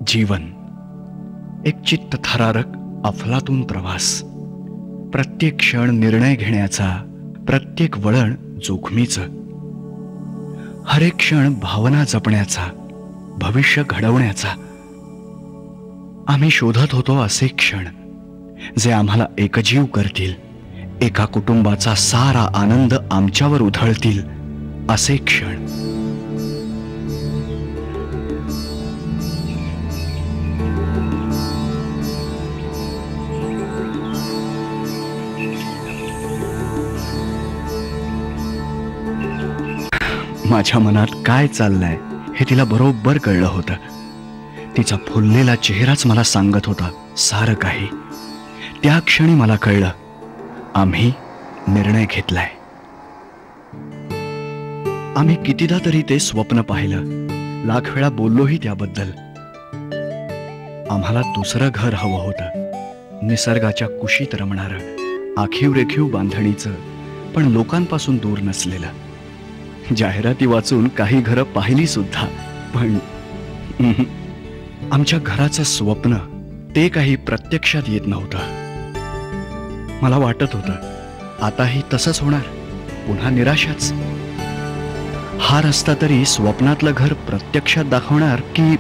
जीवन एक चित्तथरारक अफलातून प्रवास. प्रत्येक क्षण निर्णय घेण्याचा, प्रत्येक वळण जोखमीचं. हर एक क्षण भावना जपण्याचा, भविष्य घडवण्याचा. आम्ही शोधत होतो असे क्षण जे आम्हाला एकजीव करतील, एका कुटुंबाचा सारा आनंद आमच्यावर उधळतील असे क्षण. माझ्या मनात काय चाललंय हे तिला बरोबर कळलं होतं. तिचा फुललेला चेहराच मला सांगत होता सारं काही. त्या क्षणी मला कळलं, आम्ही निर्णय घेतलाय. आम्ही कितीदा तरी ते स्वप्न पाहिलं, लाख वेळा बोललोही त्याबद्दल. आम्हाला दुसरं घर हवं होतं, निसर्गाच्या कुशीत रमणारं, आखीव रेखीव बांधणीचं, पण लोकांपासून दूर नसलेलं. जाहिराती वाचून काही घरं पाहिली सुद्धा, पण आमच्या घराचं स्वप्न ते काही प्रत्यक्षात येत नव्हतं. मला वाटत होतं आताही तसंच होणार, पुन्हा निराशाच. हा रस्ता तरी स्वप्नातलं घर प्रत्यक्षात दाखवणार की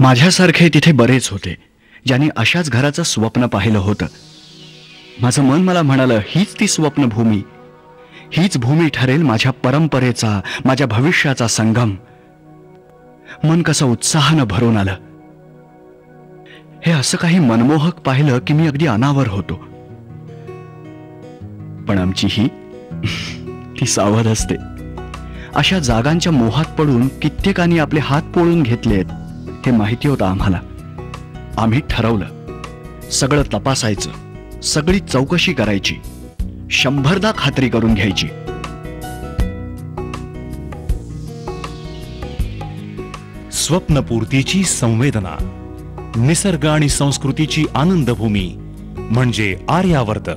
माझ्यासारखे तिथे बरेच होते ज्यांनी अशाच घराचं स्वप्न पाहिलं होतं. माझं मन मला म्हणालं, हीच ती स्वप्नभूमी, हीच भूमी ठरेल माझ्या परंपरेचा, माझ्या भविष्याचा संगम. मन कसं उत्साहानं भरून आलं. हे असं काही मनमोहक पाहिलं की मी अगदी अनावर होतो. पण आमची ही ती सावध असते. अशा जागांच्या मोहात पडून कित्येकांनी आपले हात पोळून घेतलेत हे माहिती होतं आम्हाला. आम्ही ठरवलं सगळं तपासायचं, सगळी चौकशी करायची, 100दा खात्री करून घ्यायची. स्वप्नपूर्तीची संवेदना, निसर्ग आणि संस्कृतीची आनंदभूमी म्हणजे आर्यावर्त.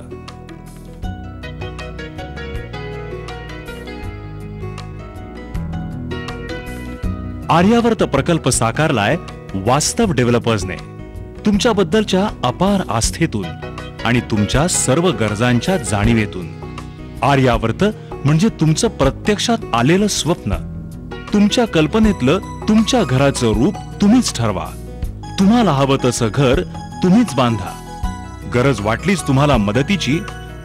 आर्यावर्त प्रकल्प साकारलाय वास्तव डेव्हलपर्सने. तुमच्याबद्दलच्या अपार आस्थेतून आणि तुमच्या सर्व गरजांच्या जाणीवेतून. आर्यावर्त म्हणजे तुमचं प्रत्यक्षात आलेलं स्वप्न. तुमच्या कल्पनेतलं तुमच्या घराचं रूप तुम्हीच ठरवा. तुम्हाला हवं तसं घर तुम्हीच बांधा. गरज वाटलीच तुम्हाला मदतीची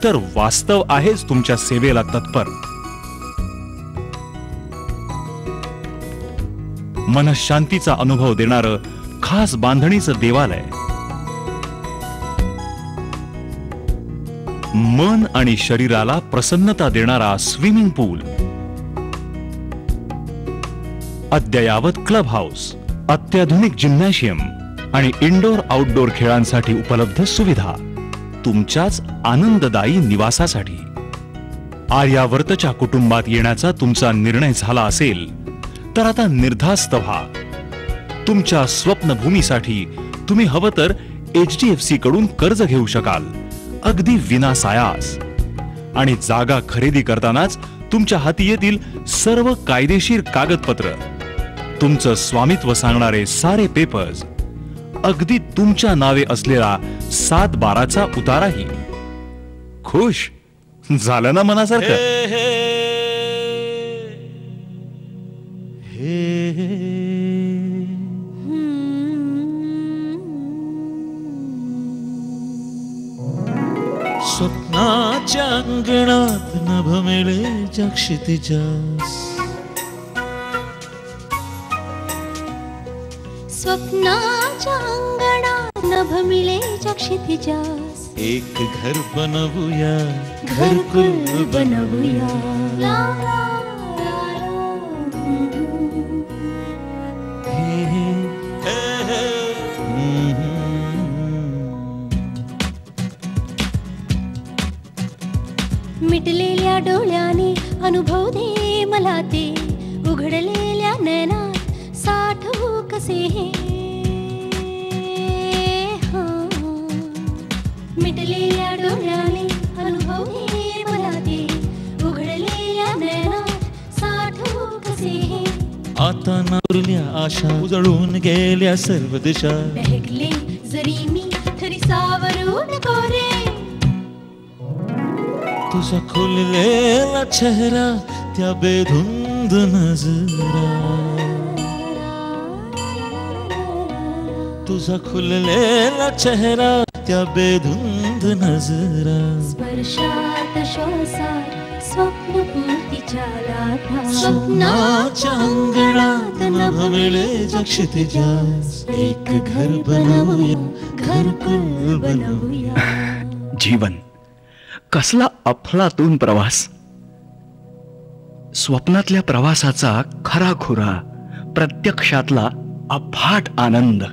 तर वास्तव आहेच तुमच्या सेवेला तत्पर. मनशांतीचा अनुभव देणारं खास बांधणीचं देवालय. मन आणि शरीराला प्रसन्नता देणारा स्विमिंग पूल. अद्ययावत क्लब हाऊस, अत्याधुनिक जिम्नॅशियम आणि इंडोर आउटडोर खेळांसाठी उपलब्ध सुविधा तुमच्याच आनंददायी निवासासाठी. आर्यावर्तच्या कुटुंबात येण्याचा तुमचा निर्णय झाला असेल तर आता निर्धास्त व्हा. तुमच्या स्वप्नभूमीसाठी तुम्ही हवं तर HDFC कडून कर्ज घेऊ शकाल, अगदी विनासायास. आणि जागा खरेदी करतानाच तुमच्या हाती येतील सर्व कायदेशीर कागदपत्र, तुमचं स्वामित्व सांगणारे सारे पेपर्स, अगदी तुमच्या नावे असलेला 7/12चा उताराही. खुश झालं ना मनासारखं. स्वप्नाच्या अंगणात नभ मिळे क्षितिजास. स्वप्नाच्या अंगणात नभ मिळे क्षितिजास. एक घर बनवूया, घरकुल बनवूया. ला ला ला ला. हे हे. मिटलेल्या डोळ्याने अनुभव दे मला ते, उघडलेल्या नयनात साठवू कसे हे. मिटलेल्या डोळ्याने अनुभव दे मला ते, उघडलेल्या नयनात साठवू कसे हे. आता नारल्या आशा उजळून गेल्या सर्व दिशा. बहकले जरी मी तरी सावरून कोरे. तुझा खुललेला चेहरा त्या बेधुंद नजरा. तुझा खुललेला चेहरा त्या बेधुंद नजरा. स्पर्शात श्वासात स्वप्नपूर्तीच्या लाटा. स्वप्नाच्या अंगणात नभ मिळे क्षितिजास. एक घर बनवूया, घरकुल बनवूया. जीवन कसला अफलातून प्रवास. स्वप्नातल्या प्रवासाचा खराखुरा, प्रत्यक्षातला अफाट आनंद.